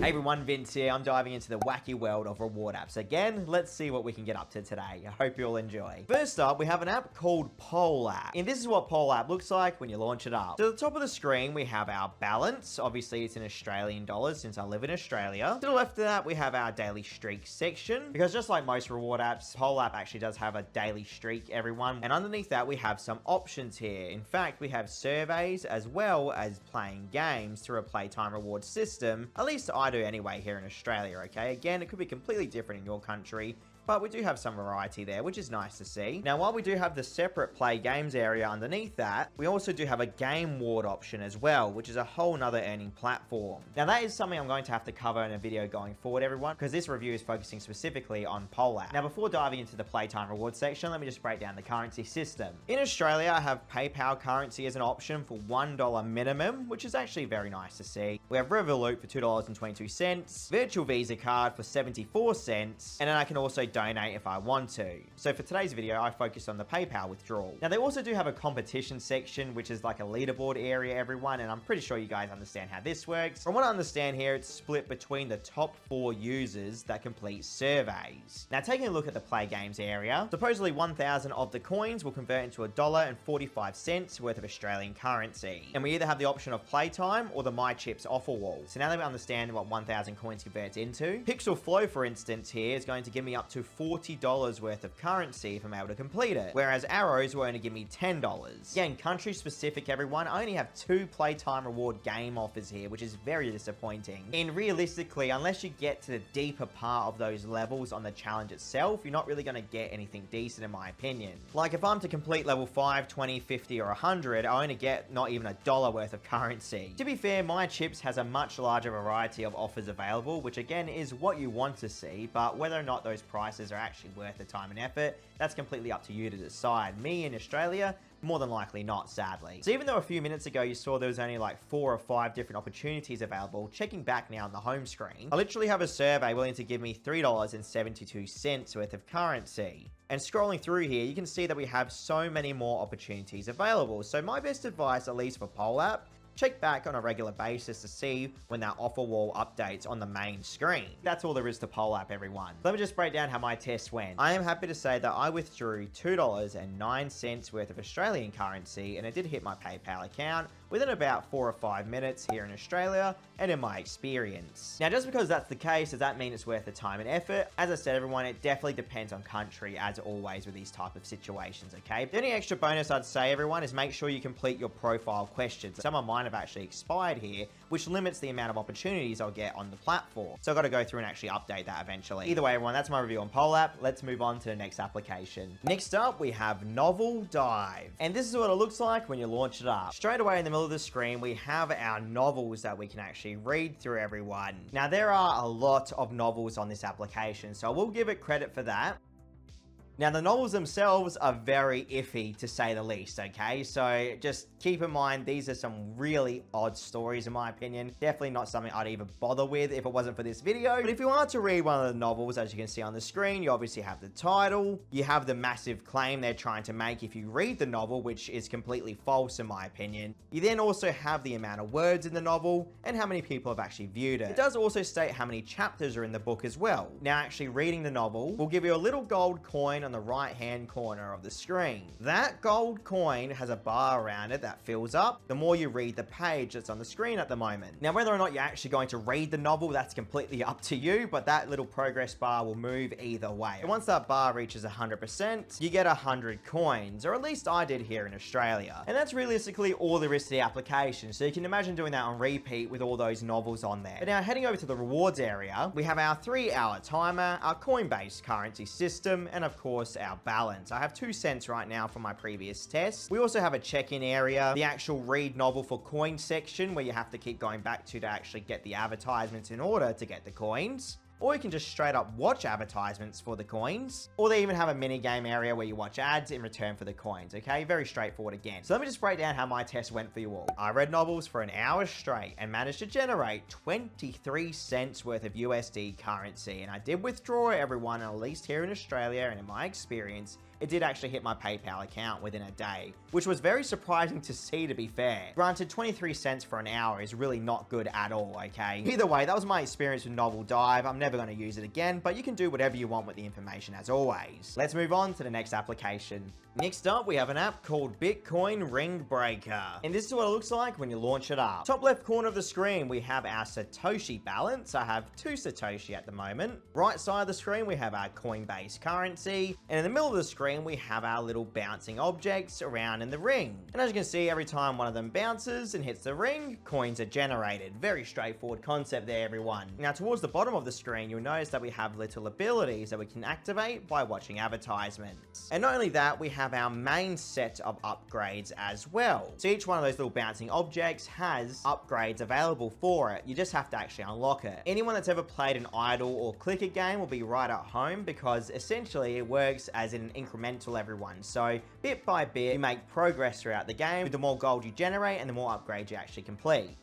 Hey everyone, Vince here. I'm diving into the wacky world of reward apps again. Let's see what we can get up to today. I hope you'll enjoy. First up, we have an app called PollApp. And this is what PollApp looks like when you launch it up. To the top of the screen, we have our balance. Obviously, it's in Australian dollars since I live in Australia. To the left of that, we have our daily streak section. Because just like most reward apps, PollApp actually does have a daily streak, everyone. And underneath that, we have some options here. In fact, we have surveys as well as playing games through a playtime reward system. At least I do anyway here in Australia, okay? Again, it could be completely different in your country, but we do have some variety there, which is nice to see. Now, while we do have the separate play games area underneath that, we also do have a game ward option as well, which is a whole nother earning platform. Now, that is something I'm going to have to cover in a video going forward, everyone, because this review is focusing specifically on PollApp. Now, before diving into the playtime reward section, let me just break down the currency system. In Australia, I have PayPal currency as an option for $1 minimum, which is actually very nice to see. We have Revolut for $2.22, Virtual Visa card for 74 cents, and then I can also donate if I want to. So for today's video, I focused on the PayPal withdrawal. Now, they also do have a competition section, which is like a leaderboard area, everyone, and I'm pretty sure you guys understand how this works. From what I understand here, it's split between the top 4 users that complete surveys. Now, taking a look at the play games area, supposedly 1,000 of the coins will convert into $1.45 worth of Australian currency. And we either have the option of playtime or the My Chips offer wall. So now that we understand what 1,000 coins converts into, Pixel Flow, for instance, here is going to give me up to $40 worth of currency if I'm able to complete it, whereas arrows will only give me $10. Again, country specific, everyone. I only have 2 playtime reward game offers here, which is very disappointing. And realistically, unless you get to the deeper part of those levels on the challenge itself, you're not really going to get anything decent in my opinion. Like if I'm to complete level 5, 20, 50, or 100, I only get not even $1 worth of currency. To be fair, My Chips has a much larger variety of offers available, which again is what you want to see, but whether or not those prices are actually worth the time and effort, that's completely up to you to decide. Me in Australia, more than likely not, sadly. So even though a few minutes ago you saw there was only like 4 or 5 different opportunities available, checking back now on the home screen, I literally have a survey willing to give me $3.72 worth of currency. And scrolling through here, you can see that we have so many more opportunities available. So my best advice, at least for PollApp, check back on a regular basis to see when that offer wall updates on the main screen. That's all there is to PollApp, everyone. Let me just break down how my test went. I am happy to say that I withdrew $2.09 worth of Australian currency, and it did hit my PayPal account within about 4 or 5 minutes here in Australia and in my experience. Now, just because that's the case, does that mean it's worth the time and effort? As I said, everyone, it definitely depends on country, as always with these type of situations, okay? The only extra bonus I'd say, everyone, is make sure you complete your profile questions. Some of mine have actually expired here, which limits the amount of opportunities I'll get on the platform. So I've got to go through and actually update that eventually. Either way, everyone, that's my review on PollApp. Let's move on to the next application. Next up, we have NovelDive. And this is what it looks like when you launch it up. Straight away in the middle of the screen, we have our novels that we can actually read through, everyone. Now, there are a lot of novels on this application, so I will give it credit for that. Now, the novels themselves are very iffy, to say the least, okay? So just keep in mind, these are some really odd stories, in my opinion. Definitely not something I'd even bother with if it wasn't for this video. But if you want to read one of the novels, as you can see on the screen, you obviously have the title. You have the massive claim they're trying to make if you read the novel, which is completely false, in my opinion. You then also have the amount of words in the novel and how many people have actually viewed it. It does also state how many chapters are in the book as well. Now, actually reading the novel will give you a little gold coin on the right hand corner of the screen. That gold coin has a bar around it that fills up the more you read the page that's on the screen at the moment. Now, whether or not you're actually going to read the novel, that's completely up to you, but that little progress bar will move either way. And once that bar reaches 100%, you get 100 coins, or at least I did here in Australia. And that's realistically all there is to the application, so you can imagine doing that on repeat with all those novels on there. But now, heading over to the rewards area, we have our 3-hour timer, our coin-based currency system, and of course our balance. I have 2 cents right now from my previous test. We also have a check-in area, the actual read novel for coin section where you have to keep going back to actually get the advertisements in order to get the coins. Or you can just straight up watch advertisements for the coins. Or they even have a mini game area where you watch ads in return for the coins, okay? Very straightforward again. So let me just break down how my test went for you all. I read novels for an hour straight and managed to generate 23 cents worth of USD currency. And I did withdraw, everyone, at least here in Australia, and in my experience, it did actually hit my PayPal account within a day, which was very surprising to see, to be fair. Granted, 23 cents for an hour is really not good at all, okay? Either way, that was my experience with NovelDive. I'm never going to use it again, but you can do whatever you want with the information as always. Let's move on to the next application. Next up, we have an app called Bitcoin Ring Breaker. And this is what it looks like when you launch it up. Top left corner of the screen, we have our Satoshi balance. I have 2 Satoshi at the moment. Right side of the screen, we have our coinbased currency. And in the middle of the screen, we have our little bouncing objects around in the ring. And as you can see, every time one of them bounces and hits the ring, coins are generated. Very straightforward concept there, everyone. Now, towards the bottom of the screen, you'll notice that we have little abilities that we can activate by watching advertisements. And not only that, we have our main set of upgrades as well. So each one of those little bouncing objects has upgrades available for it. You just have to actually unlock it. Anyone that's ever played an idle or clicker game will be right at home, because essentially it works as an incremental, everyone. So bit by bit, you make progress throughout the game. The more gold you generate and the more upgrades you actually complete.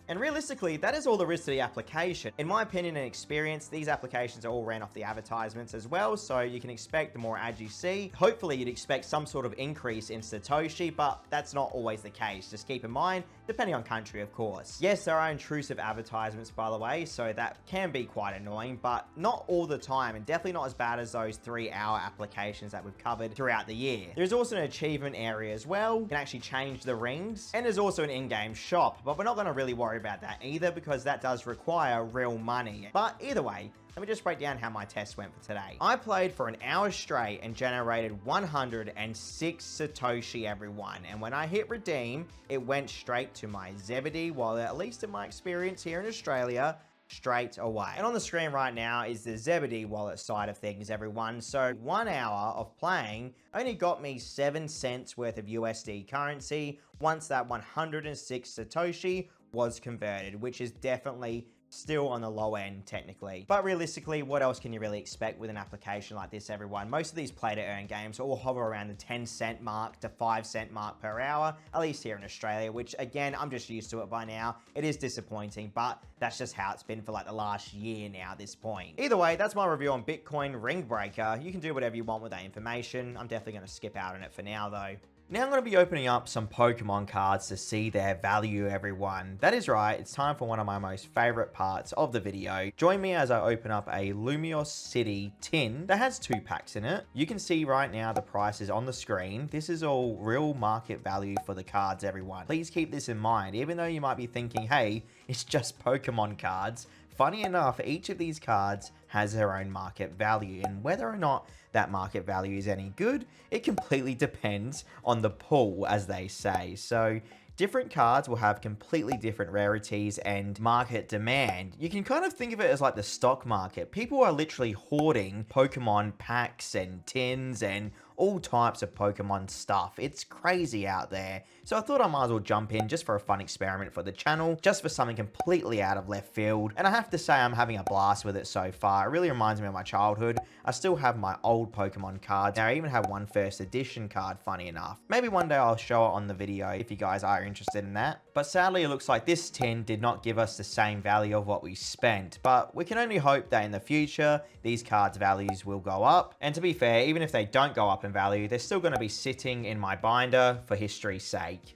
And realistically, that is all there is to the application. In my opinion and experience, these applications are all ran off the advertisements as well, so you can expect the more ads you see. Hopefully, you'd expect some sort of increase in Satoshi, but that's not always the case. Just keep in mind, depending on country, of course. Yes, there are intrusive advertisements, by the way, so that can be quite annoying, but not all the time, and definitely not as bad as those 3-hour applications that we've covered throughout the year. There's also an achievement area as well. You can actually change the rings, and there's also an in-game shop, but we're not going to really worry about that either, because that does require real money. But either way, let me just break down how my test went for today. I played for an hour straight and generated 106 Satoshi, everyone. And when I hit redeem, it went straight to my Zebedee wallet, at least in my experience here in Australia, straight away. And on the screen right now is the Zebedee wallet side of things, everyone. So 1 hour of playing only got me 7 cents worth of USD currency once that 106 Satoshi was converted, which is definitely still on the low end technically. But realistically, what else can you really expect with an application like this, everyone? Most of these play to earn games all hover around the 10-cent mark to 5-cent mark per hour, at least here in Australia, which again, I'm just used to it by now. It is disappointing, but that's just how it's been for like the last year now at this point. Either way, that's my review on Bitcoin Ring Breaker. You can do whatever you want with that information. I'm definitely going to skip out on it for now though. Now I'm going to be opening up some Pokemon cards to see their value, everyone. That is right, it's time for one of my most favorite parts of the video. Join me as I open up a Lumiose City tin that has 2 packs in it. You can see right now the prices on the screen. This is all real market value for the cards, everyone. Please keep this in mind, even though you might be thinking, hey, it's just Pokemon cards. Funny enough, each of these cards has their own market value, and whether or not that market value is any good, it completely depends on the pool, as they say. So different cards will have completely different rarities and market demand. You can kind of think of it as like the stock market. People are literally hoarding Pokemon packs and tins and all types of Pokemon stuff. It's crazy out there. So I thought I might as well jump in just for a fun experiment for the channel, just for something completely out of left field. And I have to say, I'm having a blast with it so far. It really reminds me of my childhood. I still have my old Pokemon cards. I even have one first edition card, funny enough. Maybe one day I'll show it on the video if you guys are interested in that. But sadly, it looks like this tin did not give us the same value of what we spent. But we can only hope that in the future, these cards' values will go up. And to be fair, even if they don't go up in value, they're still going to be sitting in my binder for history's sake.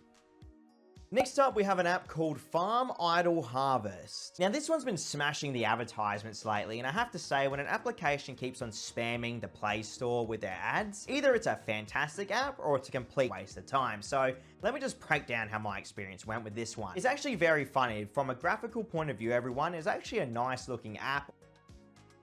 Next up, we have an app called Farm Idle Harvest. Now, this one's been smashing the advertisements lately, and I have to say, when an application keeps on spamming the Play Store with their ads, either it's a fantastic app or it's a complete waste of time. So let me just break down how my experience went with this one. It's actually very funny. From a graphical point of view, everyone, it's actually a nice looking app.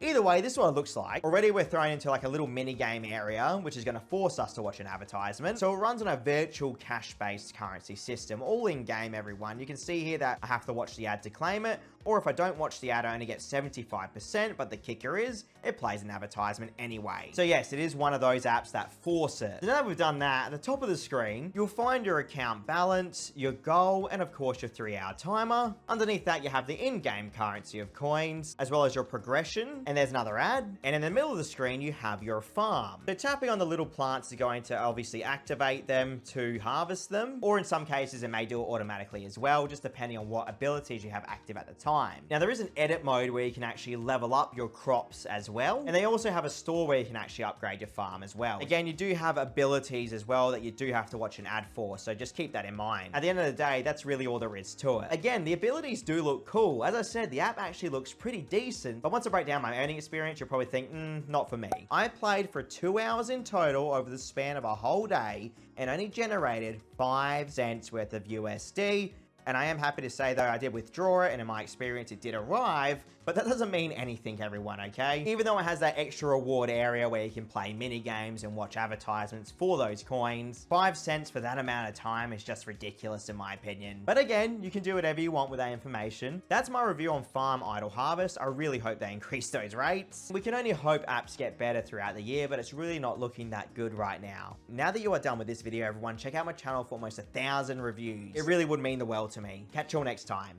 Either way, this is what it looks like. Already we're thrown into like a little mini game area, which is going to force us to watch an advertisement. So it runs on a virtual cash-based currency system, all in game, everyone. You can see here that I have to watch the ad to claim it, or if I don't watch the ad, I only get 75%, but the kicker is it plays an advertisement anyway. So yes, it is one of those apps that force it. So now that we've done that, at the top of the screen, you'll find your account balance, your goal, and of course your 3-hour timer. Underneath that, you have the in-game currency of coins, as well as your progression, and there's another ad. And in the middle of the screen, you have your farm. So tapping on the little plants is going to obviously activate them to harvest them, or in some cases, it may do it automatically as well, just depending on what abilities you have active at the time. time. Now, there is an edit mode where you can actually level up your crops as well. And they also have a store where you can actually upgrade your farm as well. Again, you do have abilities as well that you do have to watch an ad for, so just keep that in mind. At the end of the day, that's really all there is to it. Again, the abilities do look cool. As I said, the app actually looks pretty decent, but once I break down my earning experience, you'll probably think, not for me. I played for 2 hours in total over the span of a whole day and only generated 5 cents worth of USD. And I am happy to say, though, I did withdraw it, and in my experience, it did arrive, but that doesn't mean anything, everyone, okay? Even though it has that extra reward area where you can play mini games and watch advertisements for those coins, 5 cents for that amount of time is just ridiculous in my opinion. But again, you can do whatever you want with that information. That's my review on Farm Idle Harvest. I really hope they increase those rates. We can only hope apps get better throughout the year, but it's really not looking that good right now. Now that you are done with this video, everyone, check out my channel for almost 1,000 reviews. It really would mean the world to me. Catch you all next time.